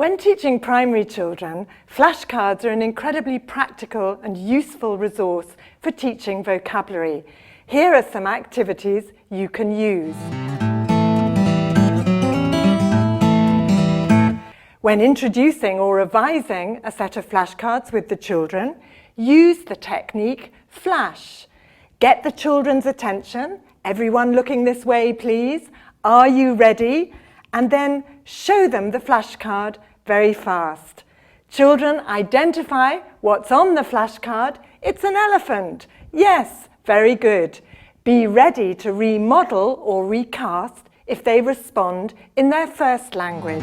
When teaching primary children, flashcards are an incredibly practical and useful resource for teaching vocabulary. Here are some activities you can use. When introducing or revising a set of flashcards with the children, use the technique flash. Get the children's attention. Everyone looking this way, please. Are you ready? And then show them the flashcard very fast. Children, identify what's on the flashcard. It's an elephant. Yes, very good. Be ready to remodel or recast if they respond in their first language.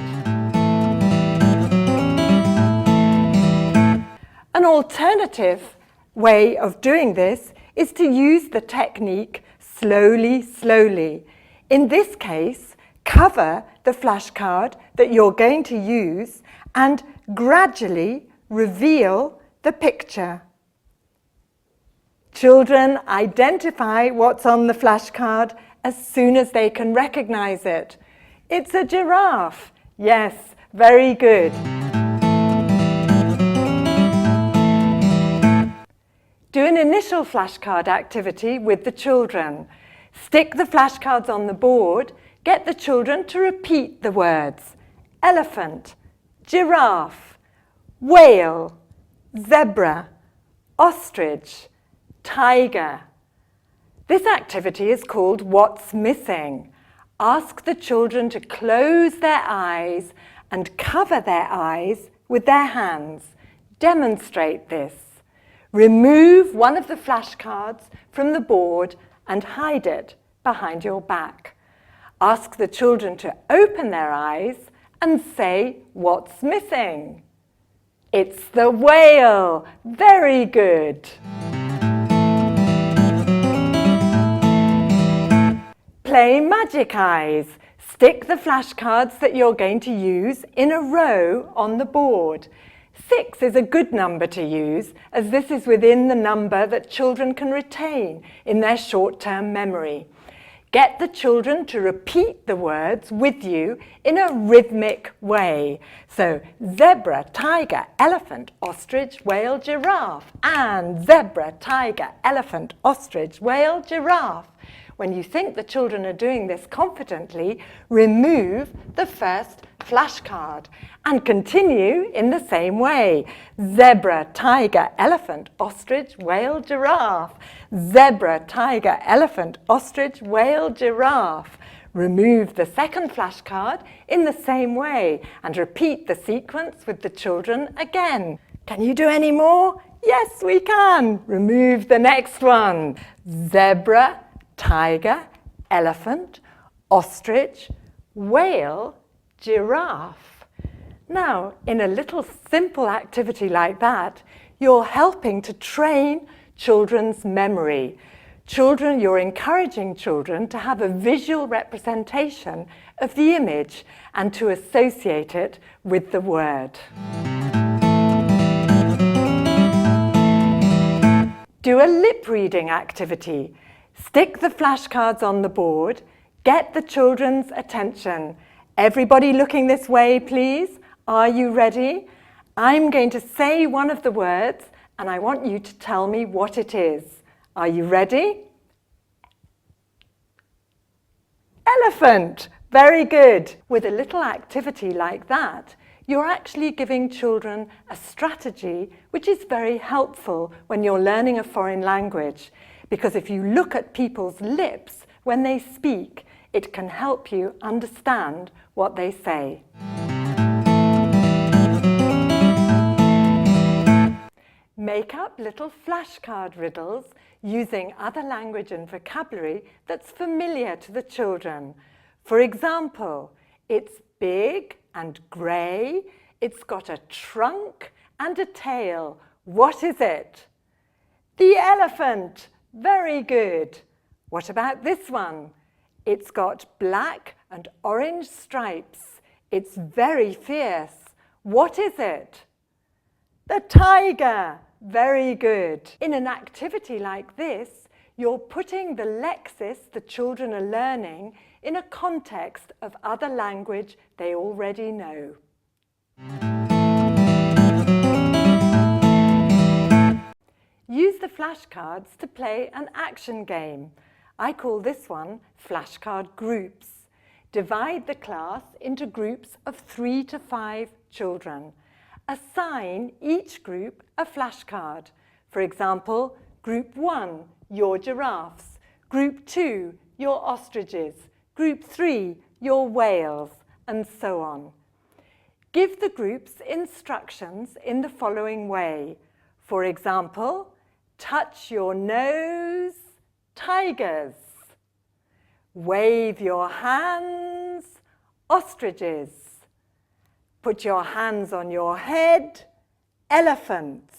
An alternative way of doing this is to use the technique slowly, slowly. In this case, cover the flashcard that you're going to use and gradually reveal the picture. Children, identify what's on the flashcard as soon as they can recognize it. It's a giraffe. Yes, very good. Do an initial flashcard activity with the children. Stick the flashcards on the board. Get the children to repeat the words elephant, giraffe, whale, zebra, ostrich, tiger. This activity is called What's Missing. Ask the children to close their eyes and cover their eyes with their hands. Demonstrate this. Remove one of the flashcards from the board and hide it behind your back. Ask the children to open their eyes and say what's missing. It's the whale. Very good. Play magic eyes. Stick the flashcards that you're going to use in a row on the board. 6 is a good number to use, as this is within the number that children can retain in their short-term memory. Get the children to repeat the words with you in a rhythmic way. So, zebra, tiger, elephant, ostrich, whale, giraffe. And zebra, tiger, elephant, ostrich, whale, giraffe. When you think the children are doing this confidently, remove the first flashcard and continue in the same way. Zebra, tiger, elephant, ostrich, whale, giraffe. Zebra, tiger, elephant, ostrich, whale, giraffe. Remove the second flashcard in the same way and repeat the sequence with the children again. Can you do any more? Yes, we can. Remove the next one. Zebra, tiger, elephant, ostrich, whale, giraffe. Now, in a little simple activity like that, you're helping to train children's memory. You're encouraging children to have a visual representation of the image and to associate it with the word. Do a lip reading activity. Stick the flashcards on the board. Get the children's attention. Everybody looking this way, please. Are you ready? I'm going to say one of the words and I want you to tell me what it is. Are you ready? Elephant. Very good. With a little activity like that, you're actually giving children a strategy which is very helpful when you're learning a foreign language. Because if you look at people's lips when they speak, it can help you understand what they say. Make up little flashcard riddles using other language and vocabulary that's familiar to the children. For example, it's big and grey, it's got a trunk and a tail. What is it? The elephant. Very good. What about this one? It's got black and orange stripes. It's very fierce. What is it? The tiger. Very good. In an activity like this, you're putting the lexis the children are learning in a context of other language they already know. Use the flashcards to play an action game. I call this one flashcard groups. Divide the class into groups of 3 to 5 children. Assign each group a flashcard. For example, Group 1, your giraffes. Group 2, your ostriches. Group 3, your whales, and so on. Give the groups instructions in the following way. For example, touch your nose, tigers. Wave your hands, ostriches. Put your hands on your head, elephants.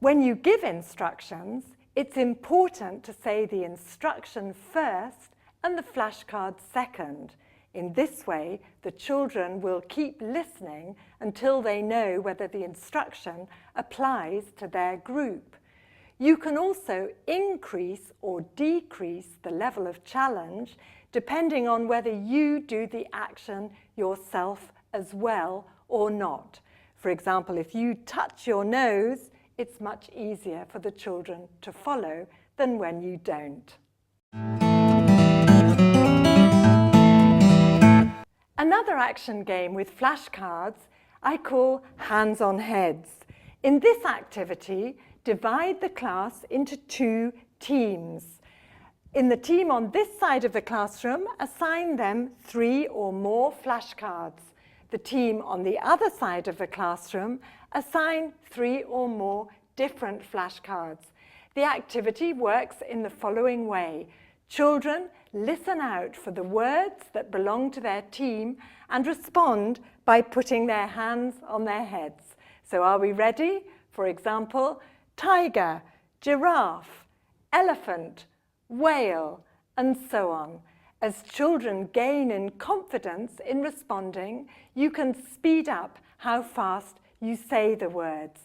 When you give instructions, it's important to say the instruction first and the flashcard second. In this way, the children will keep listening until they know whether the instruction applies to their group. You can also increase or decrease the level of challenge depending on whether you do the action yourself as well or not. For example, if you touch your nose, it's much easier for the children to follow than when you don't. Another action game with flashcards I call hands on heads. In this activity, divide the class into 2 teams. In the team on this side of the classroom, assign them 3 or more flashcards. The team on the other side of the classroom, assign 3 or more different flashcards. The activity works in the following way. Children listen out for the words that belong to their team and respond by putting their hands on their heads. So are we ready? For example, tiger, giraffe, elephant, whale, and so on. As children gain in confidence in responding, you can speed up how fast you say the words.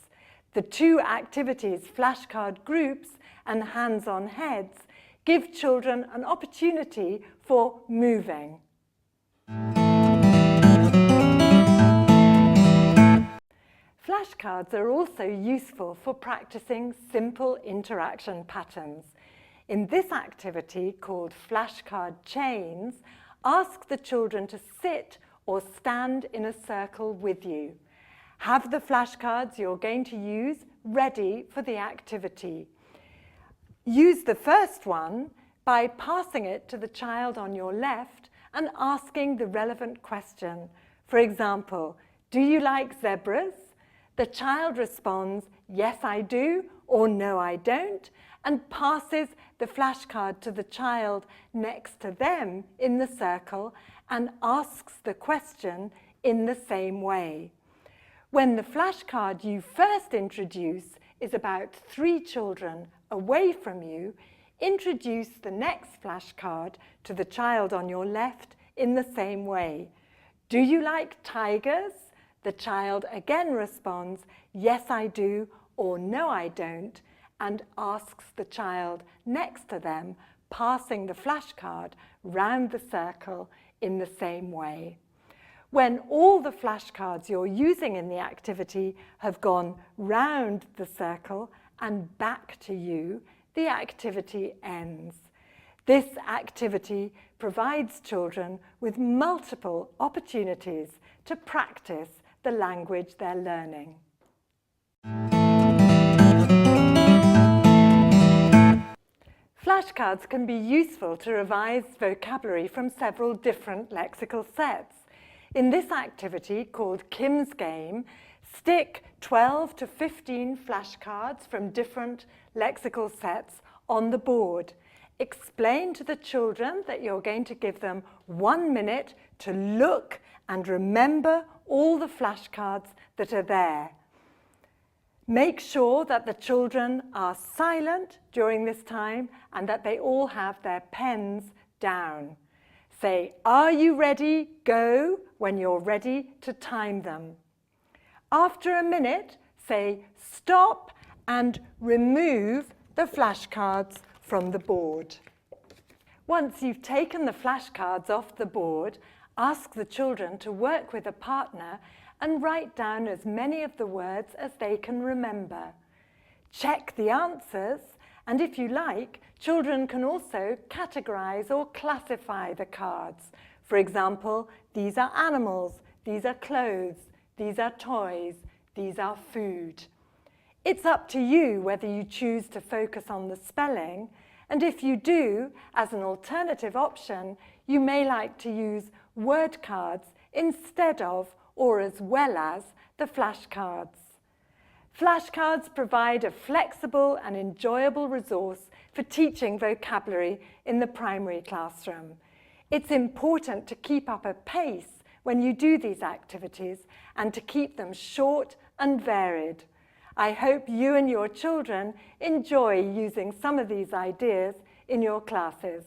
The 2 activities, flashcard groups and hands on heads, give children an opportunity for moving. Flashcards are also useful for practicing simple interaction patterns. In this activity, called flashcard chains, ask the children to sit or stand in a circle with you. Have the flashcards you're going to use ready for the activity. Use the first one by passing it to the child on your left and asking the relevant question. For example, do you like zebras? The child responds, yes, I do, or no, I don't, and passes the flashcard to the child next to them in the circle and asks the question in the same way. When the flashcard you first introduce is about 3 children away from you, introduce the next flashcard to the child on your left in the same way. Do you like tigers? The child again responds, yes, I do, or no, I don't, and asks the child next to them, passing the flashcard round the circle in the same way. When all the flashcards you're using in the activity have gone round the circle and back to you, the activity ends. This activity provides children with multiple opportunities to practice the language they're learning. Flashcards can be useful to revise vocabulary from several different lexical sets. In this activity, called Kim's Game, stick 12 to 15 flashcards from different lexical sets on the board. Explain to the children that you're going to give them 1 minute to look and remember all the flashcards that are there. Make sure that the children are silent during this time and that they all have their pens down. Say, are you ready? Go when you're ready to time them. After a minute, say stop and remove the flashcards from the board. Once you've taken the flashcards off the board, Ask the children to work with a partner and write down as many of the words as they can remember. Check the answers, and if you like, children can also categorize or classify the cards. For example, these are animals, these are clothes, these are toys, these are food. It's up to you whether you choose to focus on the spelling, and if you do, as an alternative option, you may like to use word cards instead of or as well as the flashcards. Flashcards provide a flexible and enjoyable resource for teaching vocabulary in the primary classroom. It's important to keep up a pace when you do these activities and to keep them short and varied. I hope you and your children enjoy using some of these ideas in your classes.